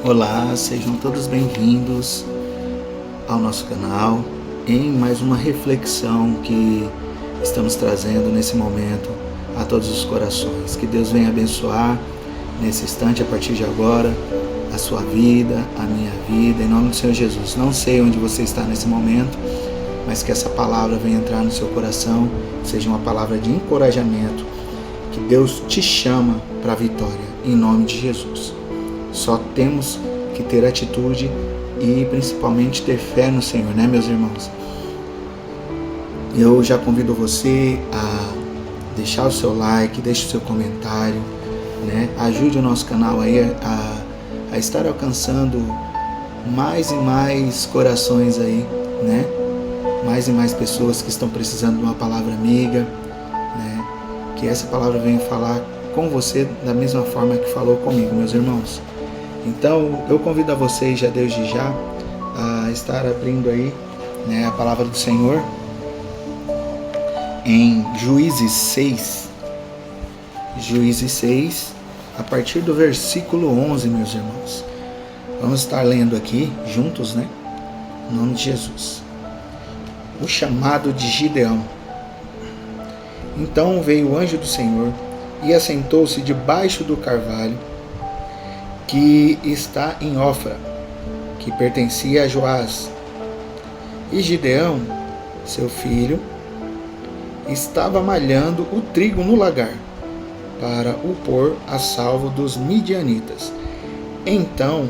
Olá, sejam todos bem-vindos ao nosso canal em mais uma reflexão que estamos trazendo nesse momento a todos os corações. Que Deus venha abençoar nesse instante, a partir de agora, a sua vida, a minha vida, em nome do Senhor Jesus. Não sei onde você está nesse momento, mas que essa palavra venha entrar no seu coração, seja uma palavra de encorajamento, que Deus te chama para a vitória, em nome de Jesus. Só temos que ter atitude e principalmente ter fé no Senhor, né, meus irmãos? Eu já convido você a deixar o seu like, deixe o seu comentário, né? Ajude o nosso canal aí a estar alcançando mais e mais corações aí, né? Mais e mais pessoas que estão precisando de uma palavra amiga, né? Que essa palavra venha falar com você da mesma forma que falou comigo, meus irmãos. Então, eu convido a vocês já desde já a estar abrindo aí, né, a palavra do Senhor em Juízes 6. Juízes 6, a partir do versículo 11, meus irmãos. Vamos estar lendo aqui juntos, né? Em nome de Jesus. O chamado de Gideão. Então veio o anjo do Senhor e assentou-se debaixo do carvalho que está em Ofra, que pertencia a Joás. E Gideão, seu filho, estava malhando o trigo no lagar, para o pôr a salvo dos midianitas. Então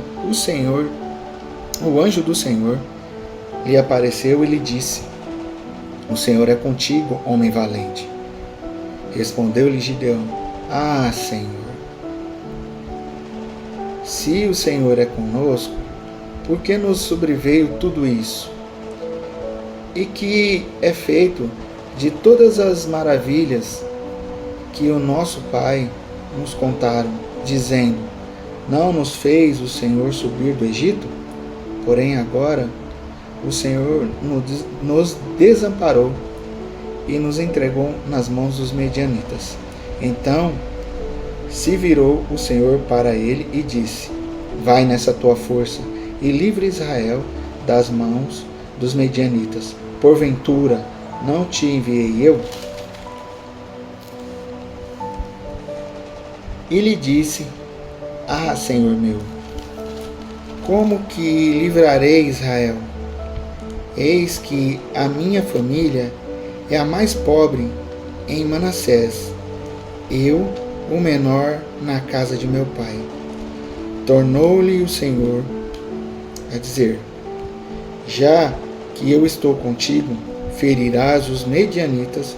o anjo do Senhor, lhe apareceu e lhe disse: O Senhor é contigo, homem valente. Respondeu-lhe Gideão: Ah, Senhor, se o Senhor é conosco, por que nos sobreveio tudo isso? E que é feito de todas as maravilhas que o nosso pai nos contaram, dizendo: Não nos fez o Senhor subir do Egito? Porém agora o Senhor nos desamparou e nos entregou nas mãos dos medianitas. Então se virou o Senhor para ele e disse: Vai nessa tua força e livre Israel das mãos dos medianitas. Porventura não te enviei eu? E lhe disse: Ah, Senhor meu, como que livrarei Israel? Eis que a minha família é a mais pobre em Manassés, eu o menor na casa de meu pai. Tornou-lhe o Senhor a dizer: Já que eu estou contigo, ferirás os medianitas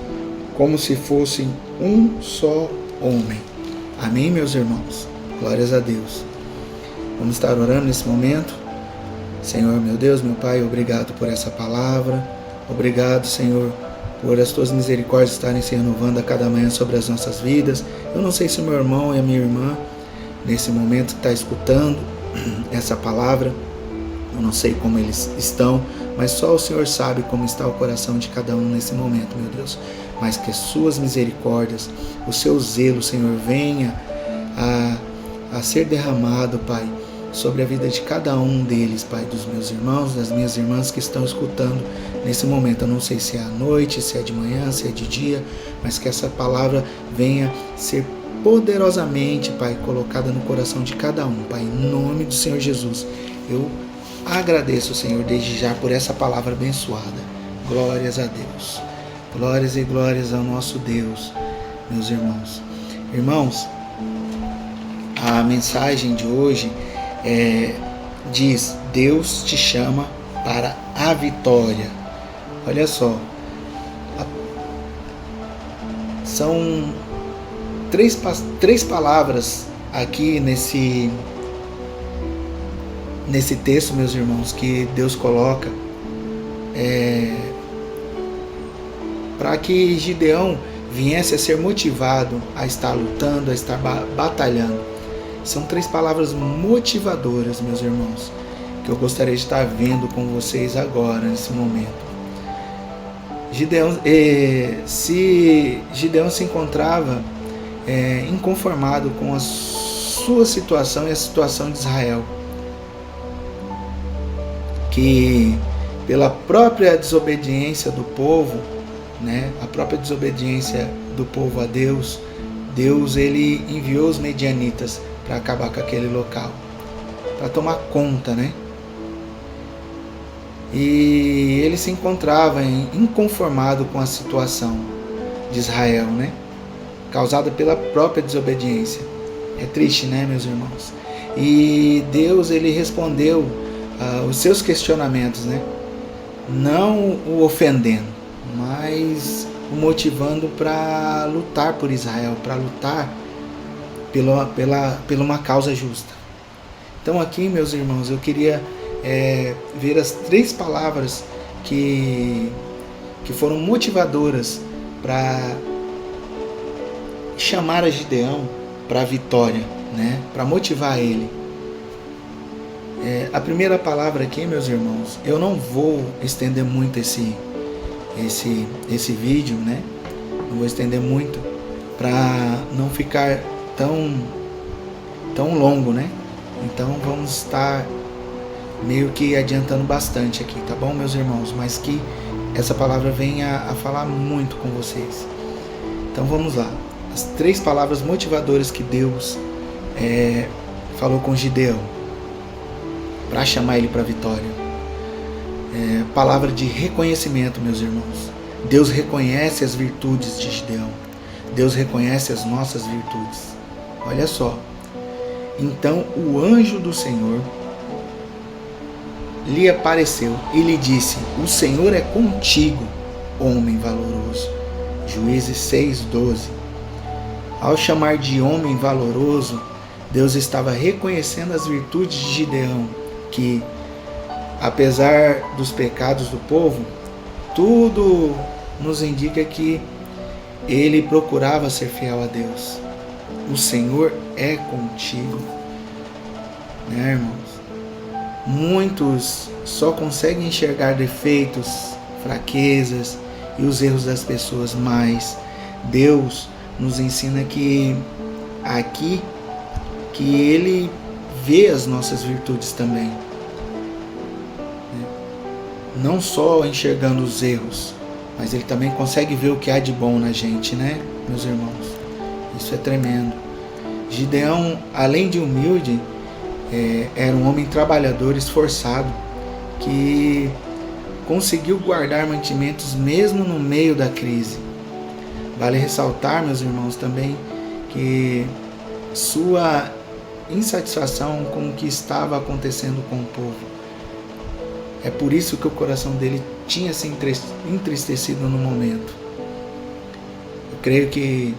como se fossem um só homem. Amém, meus irmãos? Glórias a Deus. Vamos estar orando nesse momento. Senhor, meu Deus, meu Pai, obrigado por essa palavra. Obrigado, Senhor, por as tuas misericórdias estarem se renovando a cada manhã sobre as nossas vidas. Eu não sei se o meu irmão e a minha irmã nesse momento está escutando essa palavra. Eu não sei como eles estão, mas só o Senhor sabe como está o coração de cada um nesse momento, meu Deus. Mas que as suas misericórdias, o seu zelo, Senhor, venha a ser derramado, Pai, sobre a vida de cada um deles, Pai, dos meus irmãos, das minhas irmãs que estão escutando nesse momento. Eu não sei se é à noite, se é de manhã, se é de dia, mas que essa palavra venha ser poderosamente, Pai, colocada no coração de cada um, Pai, em nome do Senhor Jesus. Eu agradeço, Senhor, desde já por essa palavra abençoada. Glórias a Deus. Glórias e glórias ao nosso Deus, meus irmãos. Irmãos, a mensagem de hoje diz: Deus te chama para a vitória. Olha só, são três palavras aqui nesse texto, meus irmãos, que Deus coloca para que Gideão viesse a ser motivado a estar lutando, a estar batalhando. São três palavras motivadoras, meus irmãos, que eu gostaria de estar vendo com vocês agora, nesse momento. Se Gideão se encontrava inconformado com a sua situação e a situação de Israel, que pela própria desobediência do povo, né, a própria desobediência do povo a Deus, Deus ele enviou os medianitas para acabar com aquele local, para tomar conta, né? E ele se encontrava inconformado com a situação de Israel, né? Causada pela própria desobediência. É triste, né, meus irmãos? E Deus ele respondeu os seus questionamentos, né? Não o ofendendo, mas o motivando para lutar por Israel, para lutar pela uma causa justa. Então aqui, meus irmãos, eu queria ver as 3 palavras que foram motivadoras para chamar a Gideão para a vitória, né? Para motivar ele. A primeira palavra aqui, meus irmãos, eu não vou estender muito esse vídeo, né? Não vou estender muito para não ficar tão longo, né? Então vamos estar meio que adiantando bastante aqui, tá bom, meus irmãos? Mas que essa palavra venha a falar muito com vocês. Então vamos lá. As 3 palavras motivadoras que Deus falou com Gideão para chamar ele para a vitória. Palavra de reconhecimento, meus irmãos. Deus reconhece as virtudes de Gideão. Deus reconhece as nossas virtudes. Olha só. Então o anjo do Senhor lhe apareceu e lhe disse: o Senhor é contigo, homem valoroso. Juízes 6:12. Ao chamar de homem valoroso, Deus estava reconhecendo as virtudes de Gideão, que, apesar dos pecados do povo, tudo nos indica que ele procurava ser fiel a Deus. O Senhor é contigo, né, irmãos? Muitos só conseguem enxergar defeitos, fraquezas e os erros das pessoas, mas Deus nos ensina que aqui que Ele vê as nossas virtudes também, não só enxergando os erros, mas Ele também consegue ver o que há de bom na gente, né, meus irmãos? Isso é tremendo. Gideão, além de humilde, era um homem trabalhador, esforçado, que conseguiu guardar mantimentos mesmo no meio da crise. Vale ressaltar, meus irmãos, também que sua insatisfação com o que estava acontecendo com o povo. É por isso que o coração dele tinha se entristecido no momento. Eu creio que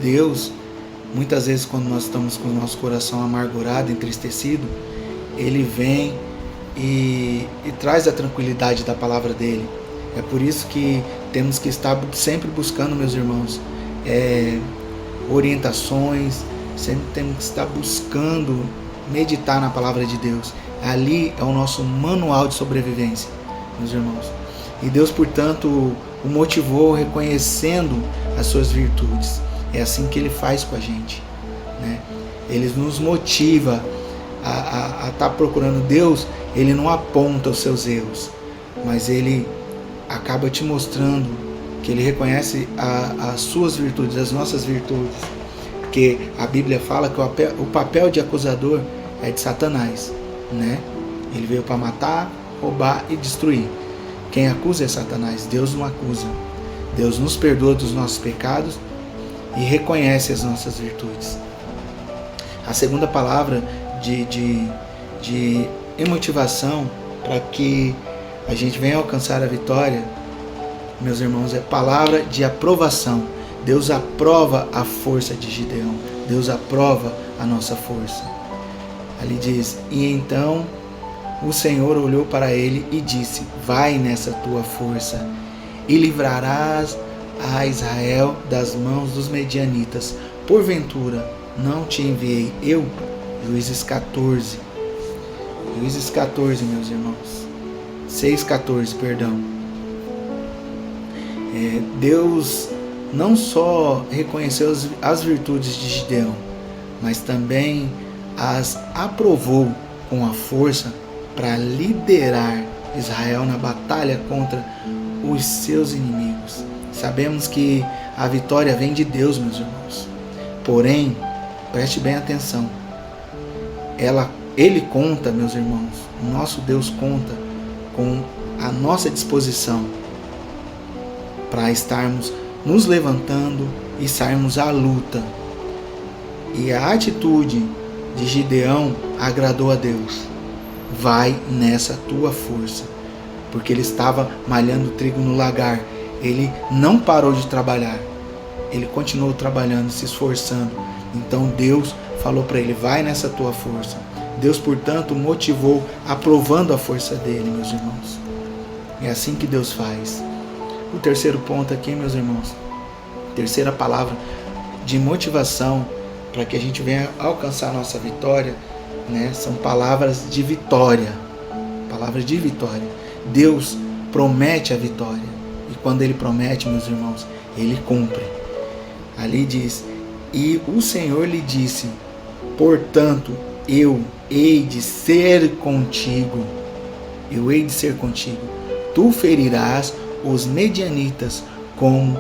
Deus, muitas vezes quando nós estamos com o nosso coração amargurado, entristecido, Ele vem e traz a tranquilidade da palavra dele. É por isso que temos que estar sempre buscando, meus irmãos, orientações, sempre temos que estar buscando meditar na palavra de Deus. Ali é o nosso manual de sobrevivência, meus irmãos. E Deus, portanto, o motivou reconhecendo as suas virtudes. É assim que Ele faz com a gente, né? Ele nos motiva a estar procurando Deus. Ele não aponta os seus erros, mas Ele acaba te mostrando que Ele reconhece as suas virtudes, as nossas virtudes. Porque a Bíblia fala que o papel de acusador é de Satanás, né? Ele veio para matar, roubar e destruir. Quem acusa é Satanás. Deus não acusa. Deus nos perdoa dos nossos pecados e reconhece as nossas virtudes. A segunda palavra de motivação para que a gente venha alcançar a vitória, meus irmãos, é palavra de aprovação. Deus aprova a força de Gideão. Deus aprova a nossa força. Ali diz: e então o Senhor olhou para ele e disse: vai nessa tua força e livrarás a Israel das mãos dos medianitas. Porventura não te enviei eu? Juízes 14. Juízes 14, meus irmãos. 6:14, perdão. Deus não só reconheceu as virtudes de Gideão, mas também as aprovou com a força para liderar Israel na batalha contra os seus inimigos. Sabemos que a vitória vem de Deus, meus irmãos. Porém, preste bem atenção. Ele conta, meus irmãos, o nosso Deus conta com a nossa disposição para estarmos nos levantando e sairmos à luta. E a atitude de Gideão agradou a Deus. Vai nessa tua força. Porque ele estava malhando trigo no lagar. Ele não parou de trabalhar. Ele continuou trabalhando, se esforçando. Então Deus falou para ele, vai nessa tua força. Deus, portanto, motivou, aprovando a força dele, meus irmãos. É assim que Deus faz. O terceiro ponto aqui, meus irmãos, terceira palavra de motivação para que a gente venha alcançar a nossa vitória, né, são palavras de vitória. Palavras de vitória. Deus promete a vitória. E quando Ele promete, meus irmãos, Ele cumpre. Ali diz, e o Senhor lhe disse, portanto, eu hei de ser contigo. Eu hei de ser contigo. Tu ferirás os medianitas como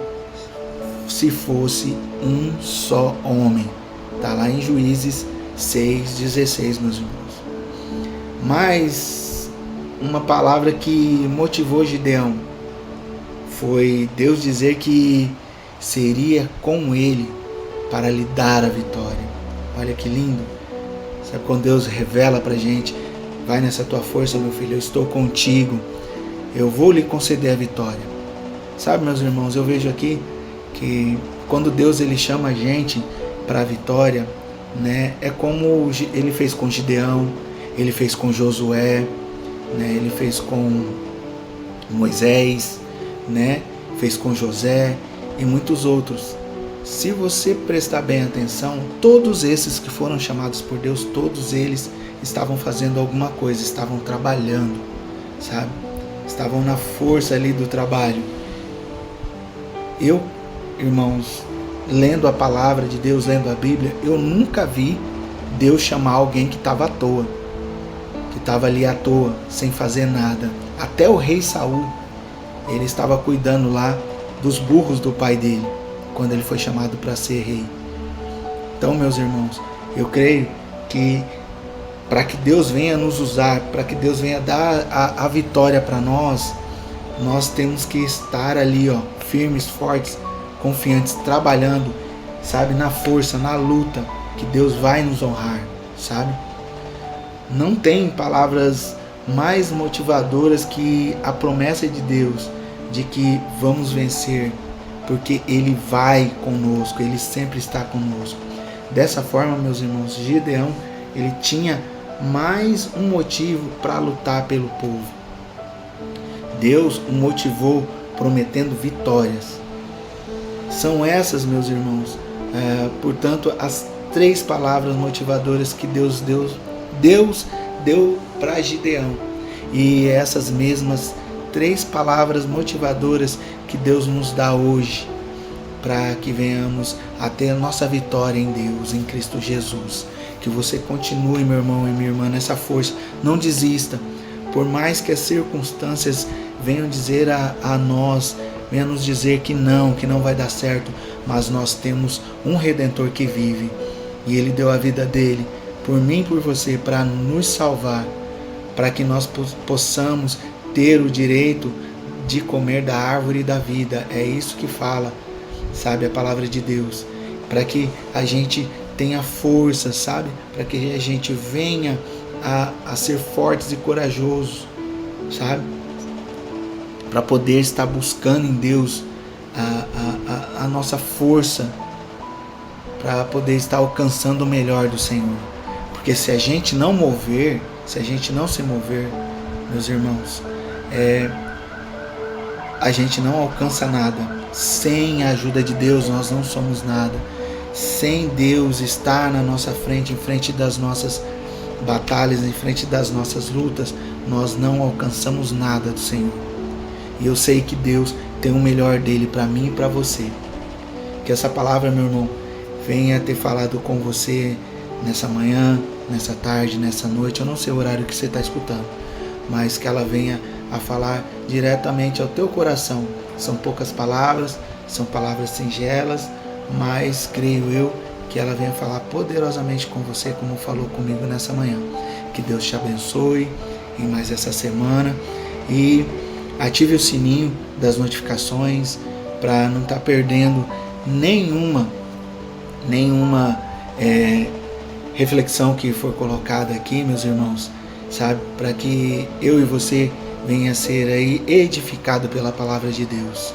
se fosse um só homem. Está lá em Juízes 6:16, meus irmãos. Mas uma palavra que motivou Gideão foi Deus dizer que seria com ele para lhe dar a vitória. Olha que lindo. Sabe quando Deus revela para a gente, vai nessa tua força, meu filho, eu estou contigo, eu vou lhe conceder a vitória. Sabe, meus irmãos, eu vejo aqui que quando Deus ele chama a gente para a vitória, né, é como ele fez com Gideão, ele fez com Josué, né, ele fez com Moisés, né, fez com José e muitos outros. Se você prestar bem atenção, todos esses que foram chamados por Deus, todos eles estavam fazendo alguma coisa, estavam trabalhando, sabe? Estavam na força ali do trabalho. Eu, irmãos, lendo a palavra de Deus, lendo a Bíblia, eu nunca vi Deus chamar alguém que estava à toa, que estava ali à toa, sem fazer nada. Até o rei Saul, ele estava cuidando lá dos burros do pai dele, quando ele foi chamado para ser rei. Então, meus irmãos, eu creio que para que Deus venha nos usar, para que Deus venha dar a vitória para nós, nós temos que estar ali, ó, firmes, fortes, confiantes, trabalhando, sabe, na força, na luta, que Deus vai nos honrar, sabe? Não tem palavras mais motivadoras que a promessa de Deus de que vamos vencer, porque Ele vai conosco, Ele sempre está conosco. Dessa forma, meus irmãos, Gideão, ele tinha mais um motivo para lutar pelo povo. Deus o motivou prometendo vitórias. São essas, meus irmãos, portanto, as três palavras motivadoras que Deus deu para Gideão. E essas mesmas três palavras motivadoras que Deus nos dá hoje, para que venhamos a ter a nossa vitória em Deus, em Cristo Jesus. Que você continue, meu irmão e minha irmã, nessa força. Não desista. Por mais que as circunstâncias venham dizer a nós, venham nos dizer que não vai dar certo, mas nós temos um Redentor que vive. E Ele deu a vida dele, por mim e por você, para nos salvar, para que nós possamos ter o direito de comer da árvore da vida. É isso que fala, sabe, a palavra de Deus. Para que a gente tenha força, sabe? Para que a gente venha a ser fortes e corajosos, sabe? Para poder estar buscando em Deus a nossa força, para poder estar alcançando o melhor do Senhor. Porque se a gente não mover, se a gente não se mover, meus irmãos, a gente não alcança nada. Sem a ajuda de Deus, nós não somos nada. Sem Deus estar na nossa frente, em frente das nossas batalhas, em frente das nossas lutas, nós não alcançamos nada do Senhor. E eu sei que Deus tem o melhor dele para mim e para você. Que essa palavra, meu irmão, venha ter falado com você nessa manhã, nessa tarde, nessa noite. Eu não sei o horário que você está escutando, mas que ela venha a falar diretamente ao teu coração. São poucas palavras, são palavras singelas, mas creio eu que ela venha falar poderosamente com você, como falou comigo nessa manhã. Que Deus te abençoe em mais essa semana e ative o sininho das notificações para não estar perdendo nenhuma reflexão que for colocada aqui, meus irmãos, sabe? Para que eu e você venha a ser aí edificado pela palavra de Deus.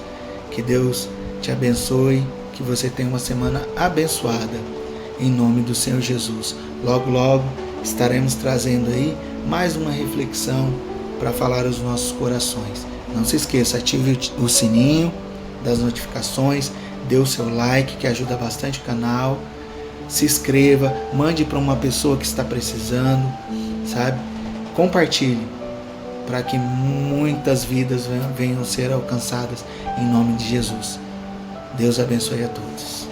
Que Deus te abençoe, que você tenha uma semana abençoada, em nome do Senhor Jesus. Logo, logo estaremos trazendo aí mais uma reflexão para falar aos nossos corações. Não se esqueça, ative o sininho das notificações, dê o seu like, que ajuda bastante o canal, se inscreva, mande para uma pessoa que está precisando, sabe? Compartilhe, para que muitas vidas venham a ser alcançadas em nome de Jesus. Deus abençoe a todos.